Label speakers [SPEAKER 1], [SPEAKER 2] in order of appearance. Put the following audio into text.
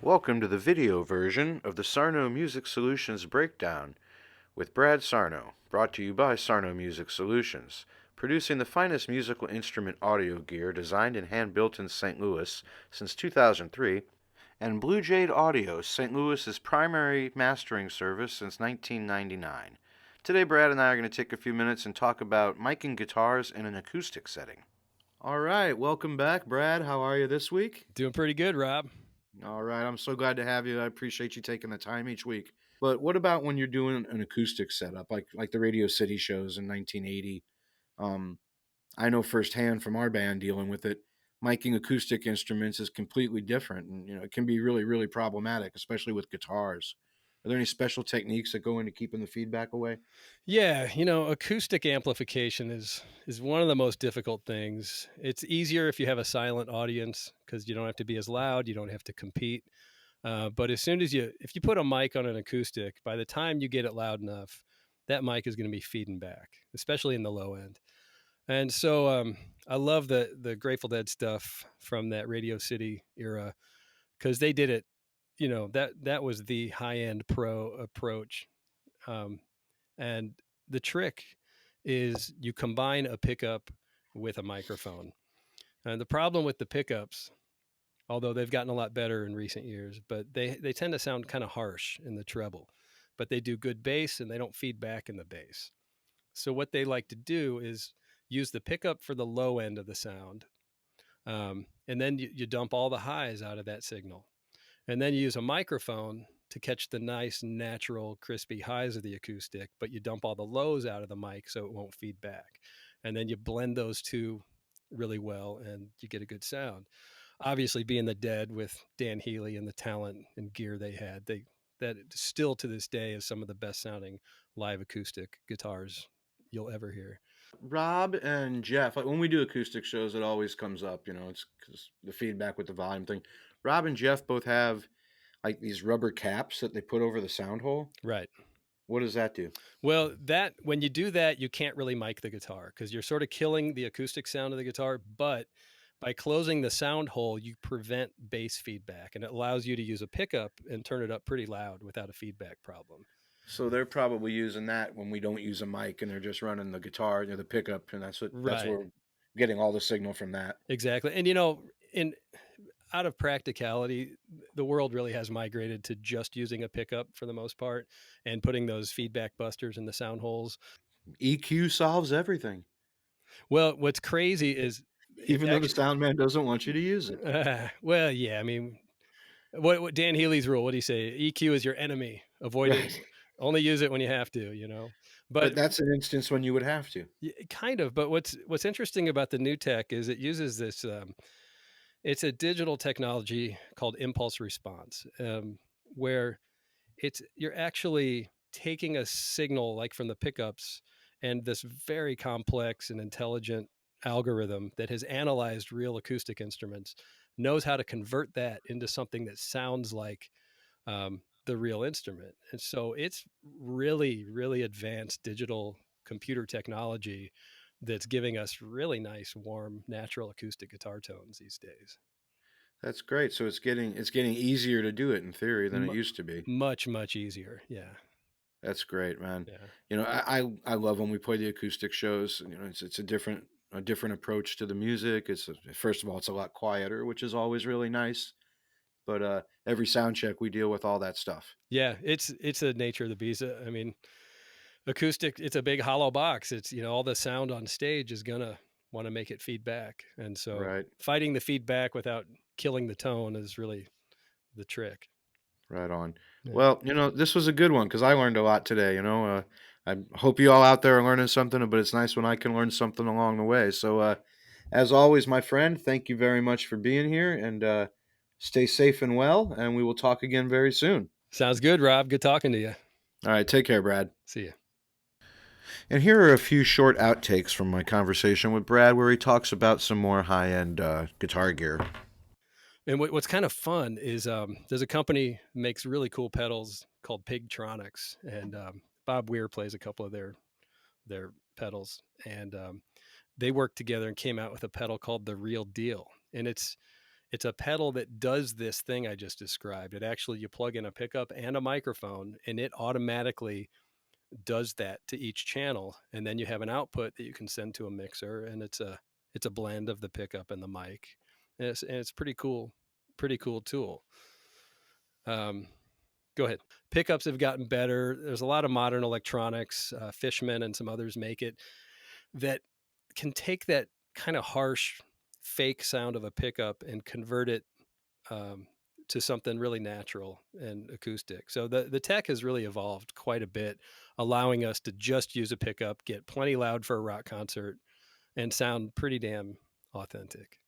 [SPEAKER 1] Welcome to the video version of the Sarno Music Solutions Breakdown with Brad Sarno, brought to you by Sarno Music Solutions, producing the finest musical instrument audio gear designed and hand-built in St. Louis since 2003, and Blue Jade Audio, St. Louis's primary mastering service since 1999. Today, Brad and I are going to take a few minutes and talk about miking guitars in an acoustic setting. All right, welcome back, Brad. How are you this week?
[SPEAKER 2] Doing pretty good, Rob.
[SPEAKER 1] All right, I'm so glad to have you. I appreciate you taking the time each week. But what about when you're doing an acoustic setup, like the Radio City shows in 1980? Um, I know firsthand from our band dealing with it. Miking acoustic instruments is completely different, and it can be really problematic, especially with guitars. Are there any special techniques that go into keeping the feedback away?
[SPEAKER 2] Yeah, acoustic amplification is one of the most difficult things. It's easier if you have a silent audience because you don't have to be as loud, you don't have to compete. But as soon as if you put a mic on an acoustic, by the time you get it loud enough, that mic is going to be feeding back, especially in the low end. And so I love the Grateful Dead stuff from that Radio City era because they did it. That was the high end pro approach. Um, And the trick is you combine a pickup with a microphone. And the problem with the pickups, although they've gotten a lot better in recent years, but they tend to sound kind of harsh in the treble. But they do good bass and they don't feed back in the bass. So what they like to do is use the pickup for the low end of the sound. And then you dump all the highs out of that signal. And then you use a microphone to catch the nice, natural, crispy highs of the acoustic, but you dump all the lows out of the mic so it won't feed back. And then you blend those two really well and you get a good sound. Obviously, being the Dead with Dan Healy and the talent and gear they had, that still to this day is some of the best sounding live acoustic guitars you'll ever hear.
[SPEAKER 1] Rob and Jeff, like when we do acoustic shows, it always comes up. It's because the feedback with the volume thing. Rob and Jeff both have like these rubber caps that they put over the sound hole.
[SPEAKER 2] Right.
[SPEAKER 1] What does that do?
[SPEAKER 2] Well, that when you do that, you can't really mic the guitar because you're sort of killing the acoustic sound of the guitar. But by closing the sound hole, you prevent bass feedback and it allows you to use a pickup and turn it up pretty loud without a feedback problem.
[SPEAKER 1] So they're probably using that when we don't use a mic and they're just running the guitar, the pickup, and that's
[SPEAKER 2] Right.
[SPEAKER 1] where we're getting all the signal from that.
[SPEAKER 2] Exactly. And in out of practicality, the world really has migrated to just using a pickup for the most part and putting those feedback busters in the sound holes.
[SPEAKER 1] EQ solves everything,
[SPEAKER 2] Well, what's crazy is it's
[SPEAKER 1] even though the
[SPEAKER 2] actually
[SPEAKER 1] sound man doesn't want you to use it.
[SPEAKER 2] well, yeah, I mean, what Dan Healy's rule? What do you say? EQ is your enemy. Avoid it.
[SPEAKER 1] Right.
[SPEAKER 2] Only use it when you have to. But
[SPEAKER 1] But that's an instance when you would have to.
[SPEAKER 2] kind of. But what's interesting about the new tech is it uses this. It's a digital technology called impulse response, where you're actually taking a signal like from the pickups and this very complex and intelligent algorithm that has analyzed real acoustic instruments knows how to convert that into something that sounds like the real instrument. And so it's really advanced digital computer technology that's giving us really nice, warm, natural acoustic guitar tones these days.
[SPEAKER 1] That's great. So it's getting easier to do it in theory than it
[SPEAKER 2] M-
[SPEAKER 1] used to be.
[SPEAKER 2] much easier. Yeah.
[SPEAKER 1] That's great, man.
[SPEAKER 2] Yeah.
[SPEAKER 1] I love when we play the acoustic shows. It's a different approach to the music. First of all, it's a lot quieter, which is always really nice. But every sound check, we deal with all that stuff.
[SPEAKER 2] Yeah, it's the nature of the beast. I mean, acoustic, it's a big hollow box. It's, all the sound on stage is gonna want to make it feedback. And so
[SPEAKER 1] Right,
[SPEAKER 2] fighting the feedback without killing the tone is really the trick.
[SPEAKER 1] right on.
[SPEAKER 2] Yeah.
[SPEAKER 1] Well, this was a good one because I learned a lot today. I hope you all out there are learning something, but it's nice when I can learn something along the way. So, as always, my friend, thank you very much for being here, and stay safe and well. And we will talk again very soon.
[SPEAKER 2] Sounds good, Rob. Good talking to you.
[SPEAKER 1] All right, take care, Brad.
[SPEAKER 2] See you.
[SPEAKER 1] And here are a few short outtakes from my conversation with Brad where he talks about some more high end guitar gear.
[SPEAKER 2] And what's kind of fun is there's a company makes really cool pedals called Pigtronics, and Bob Weir plays a couple of their pedals, and they worked together and came out with a pedal called the Real Deal, and It's a pedal that does this thing I just described. It actually, you plug in a pickup and a microphone, and it automatically does that to each channel, and then you have an output that you can send to a mixer, and it's a blend of the pickup and the mic, and it's pretty cool tool. Um, Go ahead. Pickups have gotten better. There's a lot of modern electronics. Fishman and some others make it that can take that kind of harsh, fake sound of a pickup and convert it um, to something really natural and acoustic. So the tech has really evolved quite a bit, allowing us to just use a pickup, get plenty loud for a rock concert, and sound pretty damn authentic.